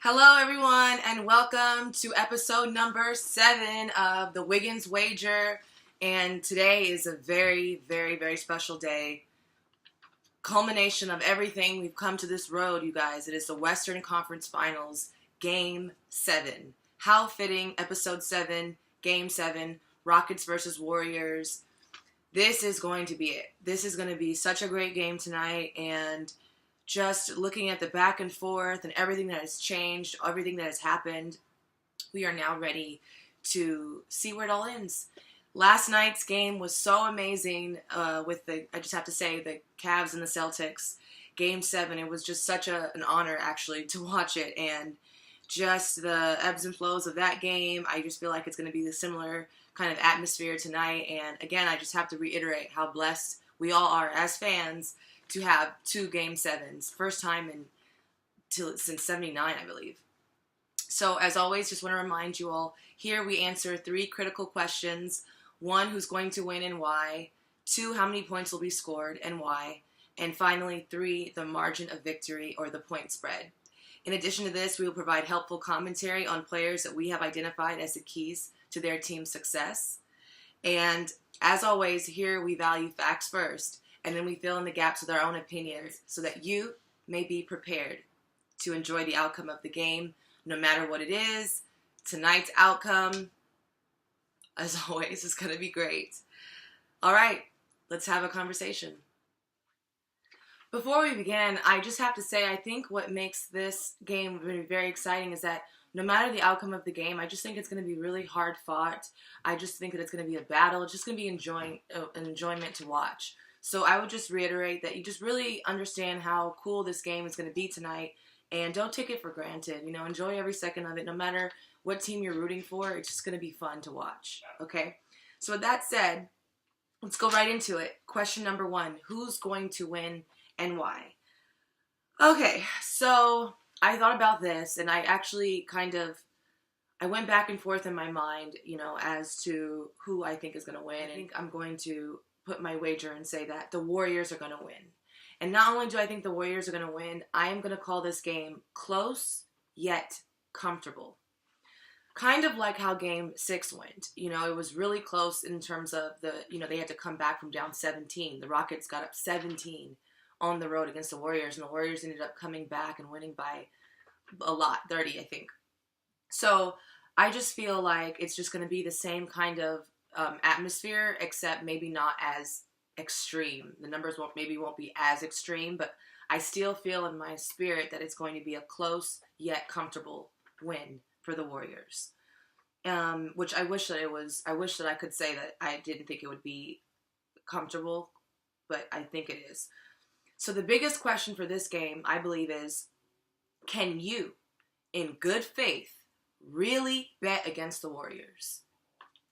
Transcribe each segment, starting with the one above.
Hello, everyone, and welcome to episode number 7 of the Wiggins Wager. And today is a very, very, very special day. Culmination of everything. We've come to this road, you guys. It is the Western Conference Finals, Game 7. How fitting, episode 7, Game 7, Rockets versus Warriors. This is going to be it. This is going to be such a great game tonight, and just looking at the back and forth and everything that has changed, everything that has happened, we are now ready to see where it all ends. Last night's game was so amazing with I just have to say, the Cavs and the Celtics. Game 7, it was just such an honor, actually, to watch it. And just the ebbs and flows of that game, I just feel like it's going to be the similar kind of atmosphere tonight. And again, I just have to reiterate how blessed we all are as fans to have 2 Game 7s. First time since 79, I believe. So as always, just want to remind you all, here we answer 3 critical questions. 1, who's going to win and why. 2, how many points will be scored and why. And finally, 3, the margin of victory or the point spread. In addition to this, we will provide helpful commentary on players that we have identified as the keys to their team's success. And as always, here we value facts first, and then we fill in the gaps with our own opinions so that you may be prepared to enjoy the outcome of the game, no matter what it is. Tonight's outcome, as always, is going to be great. All right, let's have a conversation. Before we begin, I just have to say, I think what makes this game very exciting is that no matter the outcome of the game, I just think it's going to be really hard fought. I just think that it's going to be a battle. It's just going to be an enjoyment to watch. So I would just reiterate that you just really understand how cool this game is going to be tonight, and don't take it for granted. You know, enjoy every second of it. No matter what team you're rooting for, it's just going to be fun to watch. Okay? So with that said, let's go right into it. Question number 1, who's going to win and why? Okay, so I thought about this, and I actually I went back and forth in my mind, as to who I think is going to win. I think I'm going to put my wager and say that the Warriors are going to win. And not only do I think the Warriors are going to win, I am going to call this game close yet comfortable. Kind of like how Game 6 went. It was really close in terms of they had to come back from down 17. The Rockets got up 17 on the road against the Warriors, and the Warriors ended up coming back and winning by a lot, 30, I think. So I just feel like it's just going to be the same kind of atmosphere, except maybe not as extreme. The numbers won't be as extreme, but I still feel in my spirit that it's going to be a close yet comfortable win for the Warriors. Which I wish that I could say that I didn't think it would be comfortable, but I think it is. So the biggest question for this game, I believe, is, can you, in good faith, really bet against the Warriors?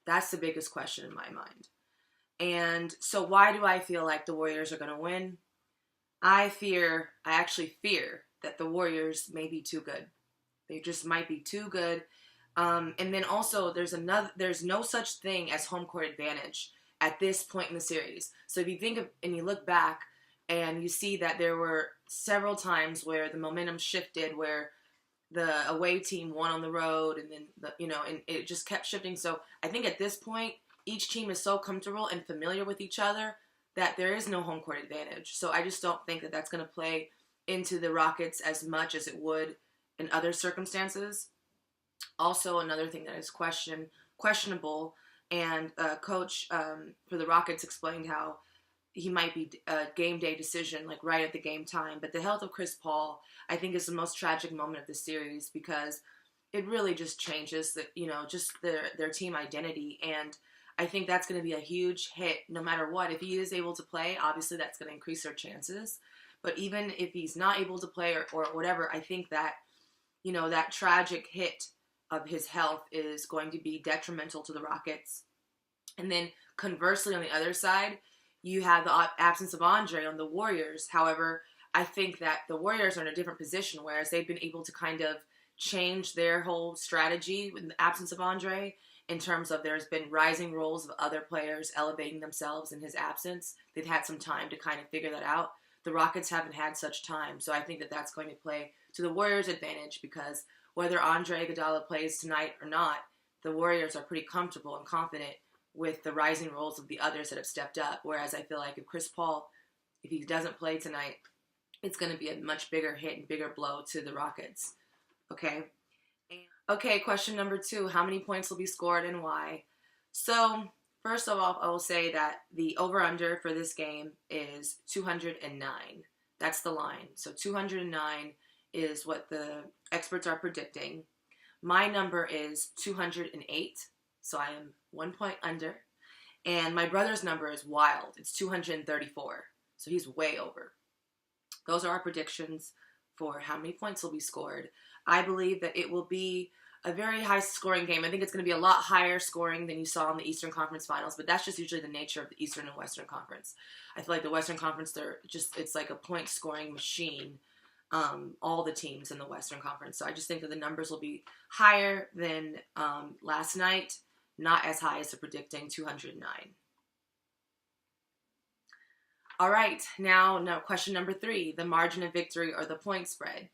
That's the biggest question in my mind. And so why do I feel like the Warriors are going to win? I actually fear that the Warriors may be too good. They just might be too good. And then also there's no such thing as home court advantage at this point in the series. So if you think of, and you look back and you see that there were several times where the momentum shifted, where the away team won on the road, and then and it just kept shifting. So I think at this point, each team is so comfortable and familiar with each other that there is no home court advantage. So I just don't think that that's going to play into the Rockets as much as it would in other circumstances. Also, another thing that is questionable, and coach for the Rockets explained how he might be a game day decision, like right at the game time. But the health of Chris Paul, I think, is the most tragic moment of the series, because it really just changes just their team identity. And I think that's going to be a huge hit no matter what. If he is able to play, obviously that's going to increase their chances. But even if he's not able to play or whatever, I think that, that tragic hit of his health is going to be detrimental to the Rockets. And then conversely, on the other side, you have the absence of Andre on the Warriors. However, I think that the Warriors are in a different position, whereas they've been able to kind of change their whole strategy with the absence of Andre, in terms of there's been rising roles of other players elevating themselves in his absence. They've had some time to kind of figure that out. The Rockets haven't had such time, so I think that that's going to play to the Warriors' advantage because whether Andre Iguodala plays tonight or not, the Warriors are pretty comfortable and confident with the rising roles of the others that have stepped up. Whereas I feel like if Chris Paul, if he doesn't play tonight, it's going to be a much bigger hit and bigger blow to the Rockets. Okay? Okay, question number 2. How many points will be scored and why? So, first of all, I will say that the over-under for this game is 209. That's the line. So 209 is what the experts are predicting. My number is 208, so I am 1 point under. And my brother's number is wild. It's 234, so he's way over. Those are our predictions for how many points will be scored. I believe that it will be a very high-scoring game. I think it's going to be a lot higher scoring than you saw in the Eastern Conference Finals, but that's just usually the nature of the Eastern and Western Conference. I feel like the Western Conference, it's like a point-scoring machine, all the teams in the Western Conference. So I just think that the numbers will be higher than last night, not as high as the predicting 209. All right, now question number 3, the margin of victory or the point spread.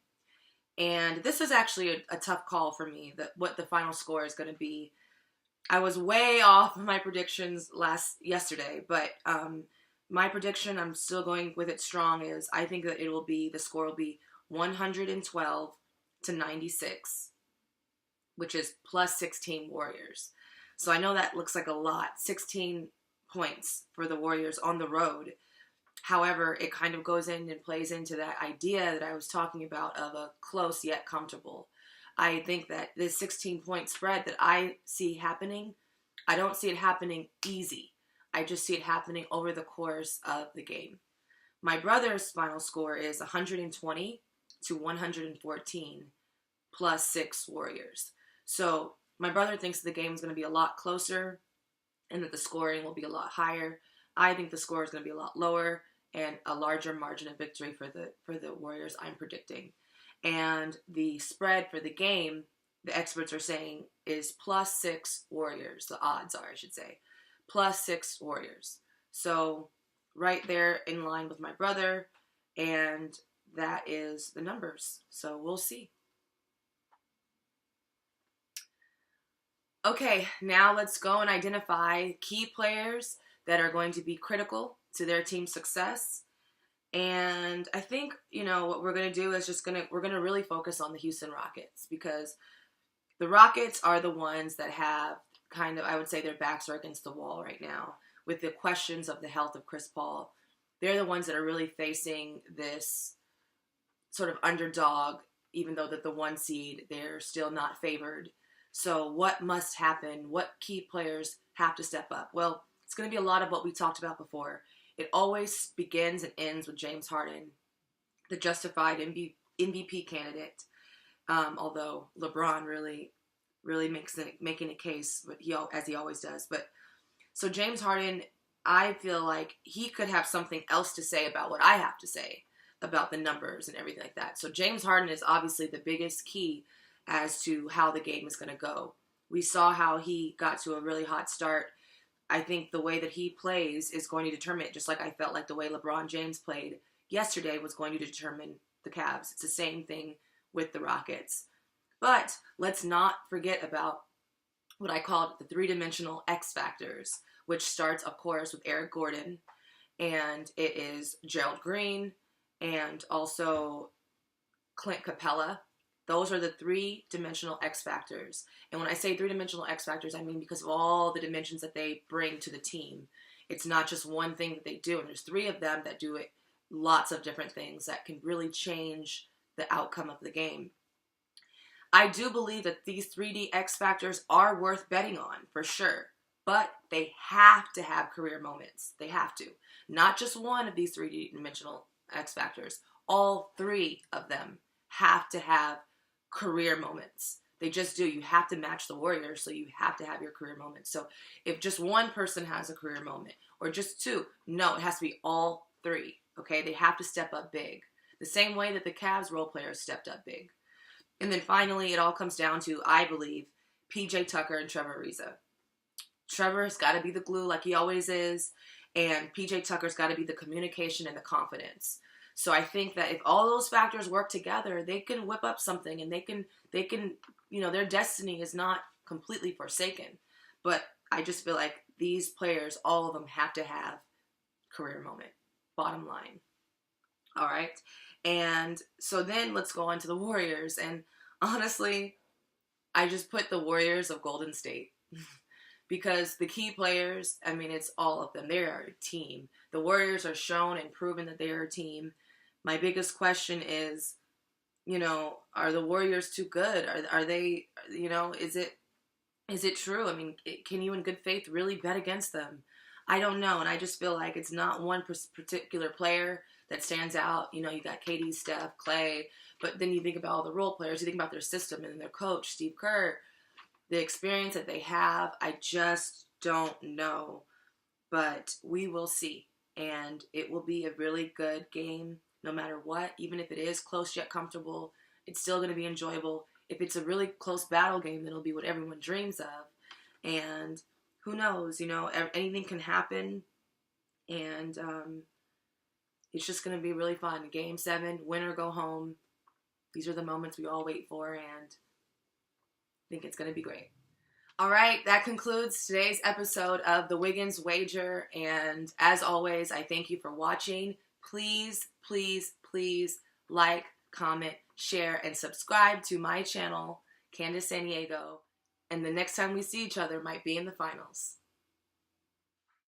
And this is actually a tough call for me, what the final score is going to be. I was way off of my predictions yesterday, but my prediction, I'm still going with it strong, is I think that the score will be 112 to 96, which is plus 16 Warriors. So I know that looks like a lot, 16 points for the Warriors on the road. However, it kind of goes in and plays into that idea that I was talking about of a close yet comfortable. I think that this 16-point spread that I see happening, I don't see it happening easy. I just see it happening over the course of the game. My brother's final score is 120 to 114 plus 6 Warriors. So my brother thinks the game is going to be a lot closer and that the scoring will be a lot higher. I think the score is going to be a lot lower and a larger margin of victory for the Warriors, I'm predicting. And the spread for the game, the experts are saying, is plus 6 Warriors. The odds are, I should say, plus 6 Warriors. So right there in line with my brother, and that is the numbers. So we'll see. Okay, now let's go and identify key players that are going to be critical to their team's success. And I think, what we're going to do is we're going to really focus on the Houston Rockets, because the Rockets are the ones that have kind of, I would say, their backs are against the wall right now with the questions of the health of Chris Paul. They're the ones that are really facing this sort of underdog, even though that the 1 seed, they're still not favored. So what must happen? What key players have to step up? Well, it's going to be a lot of what we talked about before. It always begins and ends with James Harden, the justified MVP candidate. Although LeBron really making a case, but as he always does. But so James Harden, I feel like he could have something else to say about what I have to say about the numbers and everything like that. So James Harden is obviously the biggest key as to how the game is going to go. We saw how he got to a really hot start. I think the way that he plays is going to determine it, just like I felt like the way LeBron James played yesterday was going to determine the Cavs. It's the same thing with the Rockets. But let's not forget about what I called the 3-dimensional X factors, which starts, of course, with Eric Gordon, and it is Gerald Green, and also Clint Capela. Those are the 3-dimensional X factors. And when I say 3-dimensional X factors, I mean because of all the dimensions that they bring to the team. It's not just one thing that they do, and there's 3 of them that do it, lots of different things that can really change the outcome of the game. I do believe that these 3D X factors are worth betting on, for sure. But they have to have career moments. They have to. Not just one of these 3D-dimensional X factors. All 3 of them have to have career moments. They just do. You have to match the Warriors, so you have to have your career moments. So if just one person has a career moment, or just 2, no, it has to be all 3. Okay? They have to step up big. The same way that the Cavs role players stepped up big. And then finally, it all comes down to, I believe, PJ Tucker and Trevor Ariza. Trevor's got to be the glue like he always is, and PJ Tucker's got to be the communication and the confidence. So I think that if all those factors work together, they can whip up something, and they can, their destiny is not completely forsaken. But I just feel like these players, all of them, have to have career moment. Bottom line. All right. And so then let's go on to the Warriors. And honestly, I just put the Warriors of Golden State. Because the key players, I mean, it's all of them. They are a team. The Warriors are shown and proven that they are a team. My biggest question is, are the Warriors too good? Are they, is it true? I mean, can you in good faith really bet against them? I don't know. And I just feel like it's not one particular player that stands out. You got KD, Steph, Clay. But then you think about all the role players. You think about their system and their coach, Steve Kerr. The experience that they have, I just don't know. But we will see. And it will be a really good game no matter what. Even if it is close yet comfortable, it's still going to be enjoyable. If it's a really close battle game, then it'll be what everyone dreams of. And who knows, anything can happen. And it's just going to be really fun. Game 7, win or go home. These are the moments we all wait for, and think it's going to be great. All right, that concludes today's episode of the Wiggins Wager. And as always, I thank you for watching. Please, please, please like, comment, share, and subscribe to my channel, Candace San Diego. And the next time we see each other might be in the finals.